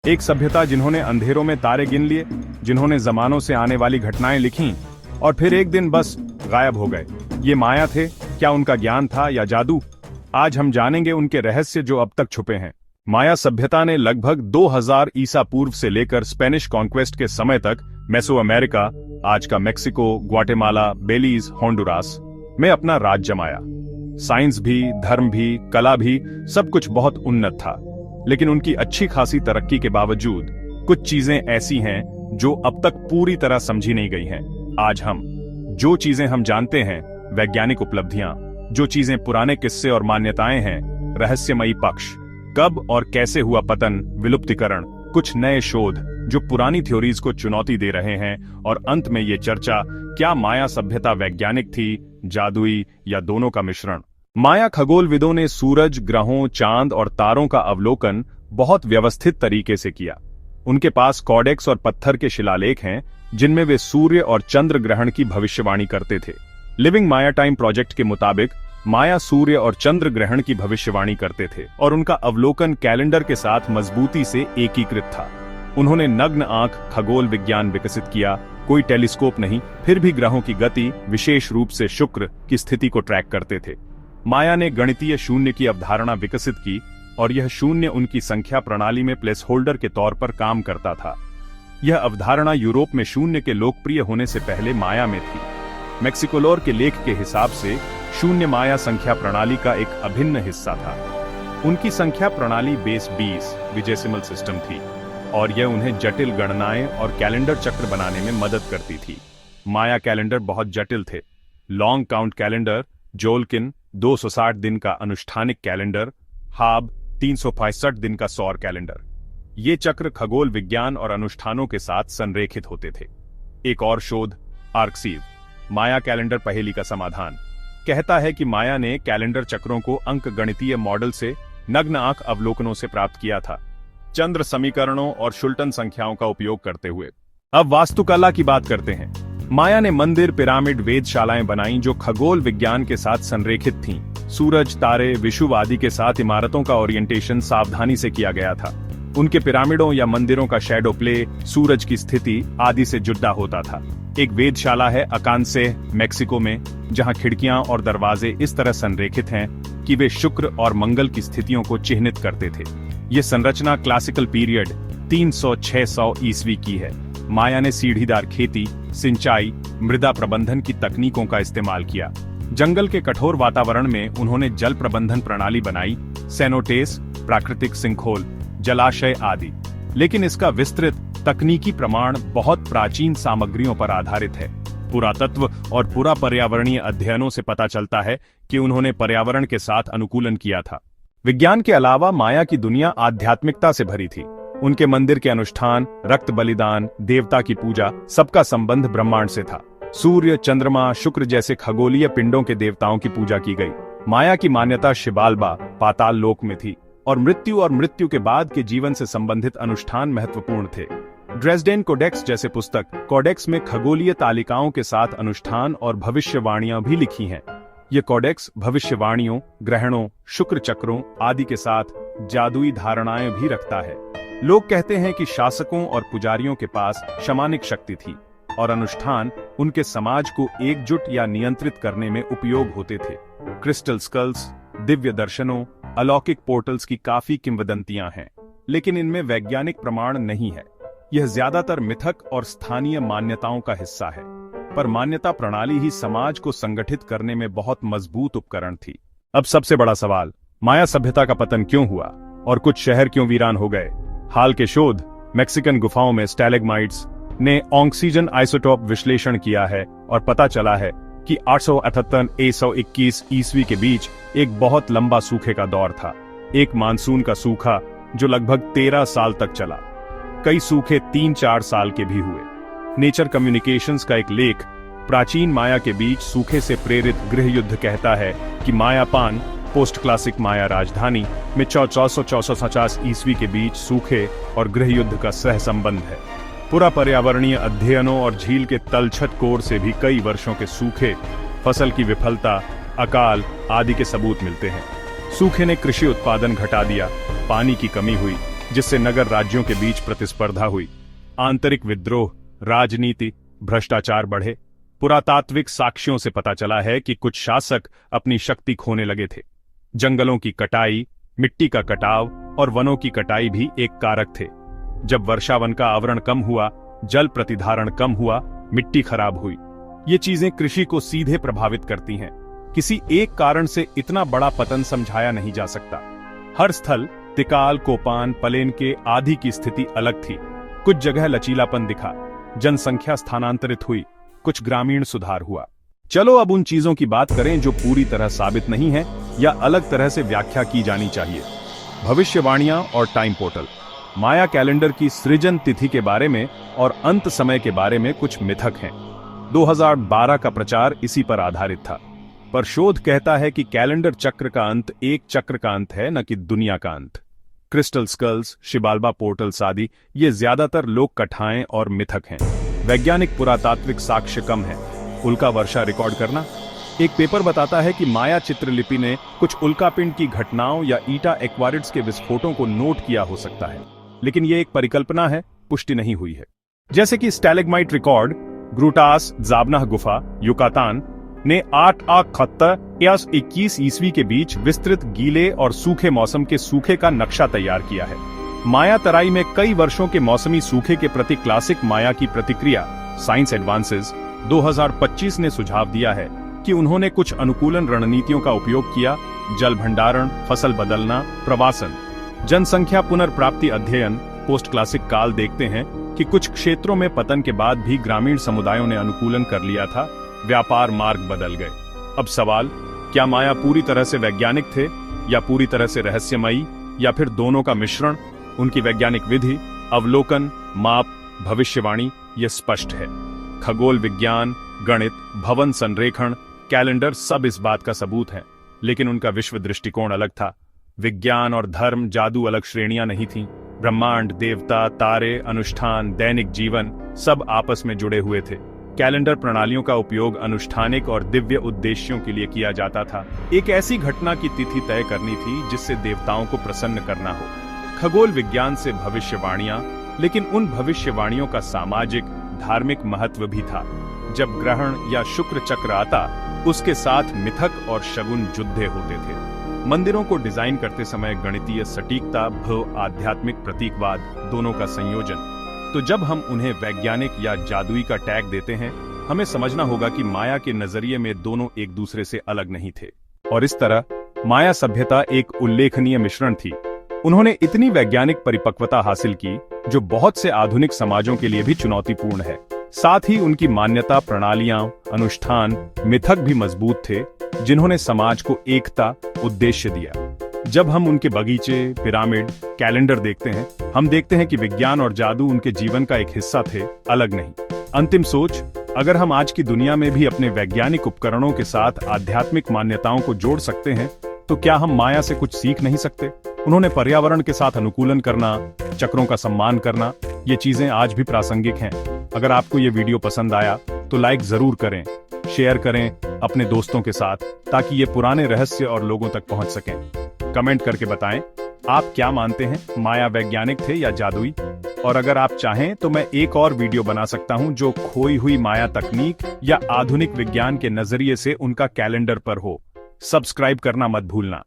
एक सभ्यता जिन्होंने अंधेरों में तारे गिन लिए, जिन्होंने जमानों से आने वाली घटनाएं लिखीं और फिर एक दिन बस गायब हो गए। ये माया थे, क्या उनका ज्ञान था या जादू? आज हम जानेंगे उनके रहस्य जो अब तक छुपे हैं। माया सभ्यता ने लगभग 2000 ईसा पूर्व से लेकर स्पेनिश कॉन्क्वेस्ट के समय तक मेसो अमेरिका, आज का मेक्सिको, ग्वाटेमाला, बेलीज, होंडुरास में अपना राज जमाया। साइंस भी, धर्म भी, कला भी, सब कुछ बहुत उन्नत था। लेकिन उनकी अच्छी खासी तरक्की के बावजूद कुछ चीजें ऐसी हैं जो अब तक पूरी तरह समझी नहीं गई हैं। आज जो चीजें हम जानते हैं, वैज्ञानिक उपलब्धियां, जो चीजें पुराने किस्से और मान्यताएं हैं, रहस्यमयी पक्ष, कब और कैसे हुआ पतन, विलुप्तिकरण, कुछ नए शोध जो पुरानी थ्योरीज को चुनौती दे रहे हैं, और अंत में ये चर्चा, क्या माया सभ्यता वैज्ञानिक थी, जादुई या दोनों का मिश्रण? माया खगोलविदों ने सूरज, ग्रहों, चांद और तारों का अवलोकन बहुत व्यवस्थित तरीके से किया। उनके पास कॉडेक्स और पत्थर के शिलालेख हैं जिनमें वे सूर्य और चंद्र ग्रहण की भविष्यवाणी करते थे। लिविंग माया टाइम प्रोजेक्ट के मुताबिक माया सूर्य और चंद्र ग्रहण की भविष्यवाणी करते थे और उनका अवलोकन कैलेंडर के साथ मजबूती से एकीकृत था। उन्होंने नग्न आंख खगोल विज्ञान विकसित किया, कोई टेलीस्कोप नहीं, फिर भी ग्रहों की गति, विशेष रूप से शुक्र की स्थिति को ट्रैक करते थे। माया ने गणितीय शून्य की अवधारणा विकसित की और यह शून्य उनकी संख्या प्रणाली में प्लेस होल्डर के तौर पर काम करता था। यह अवधारणा यूरोप में शून्य के लोकप्रिय होने से पहले माया में थी। मैक्सिकोलोर के लेख के हिसाब से शून्य माया संख्या प्रणाली का एक अभिन्न हिस्सा था। उनकी संख्या प्रणाली बेस 20 विजेसिमल सिस्टम थी और यह उन्हें जटिल गणनाएं और कैलेंडर चक्र बनाने में मदद करती थी। माया कैलेंडर बहुत जटिल थे। लॉन्ग काउंट कैलेंडर, जोलकिन 260 दिन का अनुष्ठानिक कैलेंडर, हाब 365 दिन का सौर कैलेंडर। ये चक्र खगोल विज्ञान और अनुष्ठानों के साथ संरेखित होते थे। एक और शोध, आर्कसीव, माया कैलेंडर पहेली का समाधान, कहता है कि माया ने कैलेंडर चक्रों को अंक गणितीय मॉडल से नग्न आंख अवलोकनों से प्राप्त किया था, चंद्र समीकरणों और शुल्टन संख्याओं का उपयोग करते हुए। अब वास्तुकला की बात करते हैं। माया ने मंदिर, पिरामिड, वेधशालाएं बनाई जो खगोल विज्ञान के साथ संरेखित थीं। सूरज, तारे, विषुव आदि के साथ इमारतों का ओरिएंटेशन सावधानी से किया गया था। उनके पिरामिडों या मंदिरों का शैडो प्ले, सूरज की स्थिति आदि से जुड़ा होता था। एक वेधशाला है अकांसे, मेक्सिको में, जहां खिड़कियां और दरवाजे इस तरह संरेखित हैं कि वे शुक्र और मंगल की स्थितियों को चिह्नित करते थे। ये संरचना क्लासिकल पीरियड 300-600 ईस्वी की है। माया ने सीढ़ीदार खेती, सिंचाई, मृदा प्रबंधन की तकनीकों का इस्तेमाल किया। जंगल के कठोर वातावरण में उन्होंने जल प्रबंधन प्रणाली बनाई, सेनोटेस, प्राकृतिक सिंखोल, जलाशय आदि। लेकिन इसका विस्तृत तकनीकी प्रमाण बहुत प्राचीन सामग्रियों पर आधारित है। पुरातत्व और पूरा पर्यावरणीय अध्ययनों से पता चलता है कि उन्होंने पर्यावरण के साथ अनुकूलन किया था। विज्ञान के अलावा माया की दुनिया आध्यात्मिकता से भरी थी। उनके मंदिर के अनुष्ठान, रक्त बलिदान, देवता की पूजा, सबका संबंध ब्रह्मांड से था। सूर्य, चंद्रमा, शुक्र जैसे खगोलीय पिंडों के देवताओं की पूजा की गई। माया की मान्यता शिबाल्बा, पाताल लोक में थी और मृत्यु के बाद के जीवन से संबंधित अनुष्ठान महत्वपूर्ण थे। ड्रेसडेन कोडेक्स जैसे पुस्तक कोडेक्स में खगोलीय तालिकाओं के साथ अनुष्ठान और भविष्यवाणियां भी लिखी हैं। ये कोडेक्स भविष्यवाणियों, ग्रहणों, शुक्र चक्रों आदि के साथ जादुई धारणाएं भी रखता है। लोग कहते हैं कि शासकों और पुजारियों के पास शमानिक शक्ति थी और अनुष्ठान उनके समाज को एकजुट या नियंत्रित करने में उपयोग होते थे। क्रिस्टल स्कल्स, दिव्य दर्शनों, अलौकिक पोर्टल्स की काफी किंवदंतियां हैं, लेकिन इनमें वैज्ञानिक प्रमाण नहीं है। यह ज्यादातर मिथक और स्थानीय मान्यताओं का हिस्सा है, पर मान्यता प्रणाली ही समाज को संगठित करने में बहुत मजबूत उपकरण थी। अब सबसे बड़ा सवाल, माया सभ्यता का पतन क्यों हुआ और कुछ शहर क्यों वीरान हो गए? हाल के शोध, मैक्सिकन गुफाओं में स्टैलेग्माइट्स ने ऑक्सीजन आइसोटोप विश्लेषण किया है और पता चला है कि 878-121 ईस्वी के बीच एक बहुत लंबा सूखे का दौर था। एक मानसून का सूखा जो लगभग 13 साल तक चला। कई सूखे 3-4 साल के भी हुए। नेचर कम्युनिकेशंस का एक लेख प्राचीन माया के बीच सूखे से प्रेरित गृह युद्ध कहता है कि मायापान, पोस्ट क्लासिक माया राजधानी में 1450 ईस्वी के बीच सूखे और गृह युद्ध का सह संबंध है। पूरा पर्यावरणीय अध्ययनों और झील के तलछट कोर से भी कई वर्षों के सूखे, फसल की विफलता, अकाल आदि के सबूत मिलते हैं। सूखे ने कृषि उत्पादन घटा दिया, पानी की कमी हुई, जिससे नगर राज्यों के बीच प्रतिस्पर्धा हुई, आंतरिक विद्रोह, राजनीति, भ्रष्टाचार बढ़े। पुरातात्विक साक्ष्यों से पता चला है कि कुछ शासक अपनी शक्ति खोने लगे थे। जंगलों की कटाई, मिट्टी का कटाव और वनों की कटाई भी एक कारक थे। जब वर्षावन का आवरण कम हुआ, जल प्रतिधारण कम हुआ, मिट्टी खराब हुई। ये चीजें कृषि को सीधे प्रभावित करती हैं। किसी एक कारण से इतना बड़ा पतन समझाया नहीं जा सकता। हर स्थल, तिकाल, कोपान, पलेन आदि की स्थिति अलग थी। कुछ जगह लचीलापन दिखा, जनसंख्या स्थानांतरित हुई, कुछ ग्रामीण सुधार हुआ। चलो अब उन चीजों की बात करें जो पूरी तरह साबित नहीं है या अलग तरह से व्याख्या की जानी चाहिए। भविष्यवाणियां और टाइम पोर्टल। माया कैलेंडर की सृजन तिथि के बारे में और अंत समय के बारे में कुछ मिथक हैं। 2012 का प्रचार इसी पर आधारित था, पर शोध कहता है कि कैलेंडर चक्र का अंत एक चक्र का अंत है, न कि दुनिया का अंत। क्रिस्टल स्कल्स, शिबाल्बा पोर्टल्स आदि ये ज्यादातर लोक कथाएं और मिथक हैं। वैज्ञानिक पुरातात्विक साक्ष्य कम है। उल्का वर्षा रिकॉर्ड करना। एक पेपर बताता है कि माया चित्रलिपि ने कुछ उल्कापिंड की घटनाओं या ईटा एक्वारिड्स के विस्फोटों को नोट किया हो सकता है, लेकिन ये एक परिकल्पना है, पुष्टि नहीं हुई है। जैसे कि स्टैलेग्माइट रिकॉर्ड, ग्रूटास जाबनाह गुफा, युकातान ने 871 ईस्वी के बीच विस्तृत गीले और सूखे मौसम के सूखे का नक्शा तैयार किया है। माया तराई में कई वर्षों के मौसमी सूखे के प्रति क्लासिक माया की प्रतिक्रिया साइंस एडवांसेस 2025 ने सुझाव दिया है कि उन्होंने कुछ अनुकूलन रणनीतियों का उपयोग किया। जल भंडारण, फसल बदलना, प्रवासन, जनसंख्या पुनर्प्राप्ति अध्ययन, पोस्ट क्लासिक काल देखते हैं कि कुछ क्षेत्रों में पतन के बाद भी ग्रामीण समुदायों ने अनुकूलन कर लिया था, व्यापार मार्ग बदल गए। अब सवाल, क्या माया पूरी तरह से वैज्ञानिक थे या पूरी तरह से रहस्यमयी या फिर दोनों का मिश्रण? उनकी वैज्ञानिक विधि, अवलोकन, माप, भविष्यवाणी ये स्पष्ट है। खगोल विज्ञान, गणित, भवन संरेखण, कैलेंडर सब इस बात का सबूत है, लेकिन उनका विश्व दृष्टिकोण अलग था। विज्ञान और धर्म, जादू अलग श्रेणियां नहीं थीं। ब्रह्मांड, देवता, तारे, अनुष्ठान, दैनिक जीवन सब आपस में जुड़े हुए थे। कैलेंडर प्रणालियों का उपयोग अनुष्ठानिक और दिव्य उद्देश्यों के लिए किया जाता था। एक ऐसी घटना की तिथि तय करनी थी जिससे देवताओं को प्रसन्न करना हो। खगोल विज्ञान से भविष्यवाणियां, लेकिन उन भविष्यवाणियों का सामाजिक, धार्मिक महत्व भी था। जब ग्रहण या शुक्र चक्र आता, उसके साथ मिथक और शगुन युद्ध होते थे। मंदिरों को डिजाइन करते समय गणितीय सटीकता, आध्यात्मिक प्रतीकवाद, दोनों का संयोजन। तो जब हम उन्हें वैज्ञानिक या जादुई का टैग देते हैं, हमें समझना होगा कि माया के नजरिए में दोनों एक दूसरे से अलग नहीं थे। और इस तरह माया सभ्यता एक उल्लेखनीय मिश्रण थी। उन्होंने इतनी वैज्ञानिक परिपक्वता हासिल की जो बहुत से आधुनिक समाजों के लिए भी चुनौतीपूर्ण है। साथ ही उनकी मान्यता प्रणालियां, अनुष्ठान, मिथक भी मजबूत थे, जिन्होंने समाज को एकता, उद्देश्य दिया। जब हम उनके बगीचे, पिरामिड, कैलेंडर देखते हैं, हम देखते हैं कि विज्ञान और जादू उनके जीवन का एक हिस्सा थे, अलग नहीं। अंतिम सोच, अगर हम आज की दुनिया में भी अपने वैज्ञानिक उपकरणों के साथ आध्यात्मिक मान्यताओं को जोड़ सकते हैं, तो क्या हम माया से कुछ सीख नहीं सकते? उन्होंने पर्यावरण के साथ अनुकूलन करना, चक्रों का सम्मान करना, ये चीजें आज भी प्रासंगिक हैं। अगर आपको ये वीडियो पसंद आया तो लाइक जरूर करें, शेयर करें अपने दोस्तों के साथ, ताकि ये पुराने रहस्य और लोगों तक पहुंच सकें। कमेंट करके बताएं, आप क्या मानते हैं, माया वैज्ञानिक थे या जादुई? और अगर आप चाहें तो मैं एक और वीडियो बना सकता हूं जो खोई हुई माया तकनीक या आधुनिक विज्ञान के नजरिए से उनका कैलेंडर पर हो। सब्सक्राइब करना मत भूलना।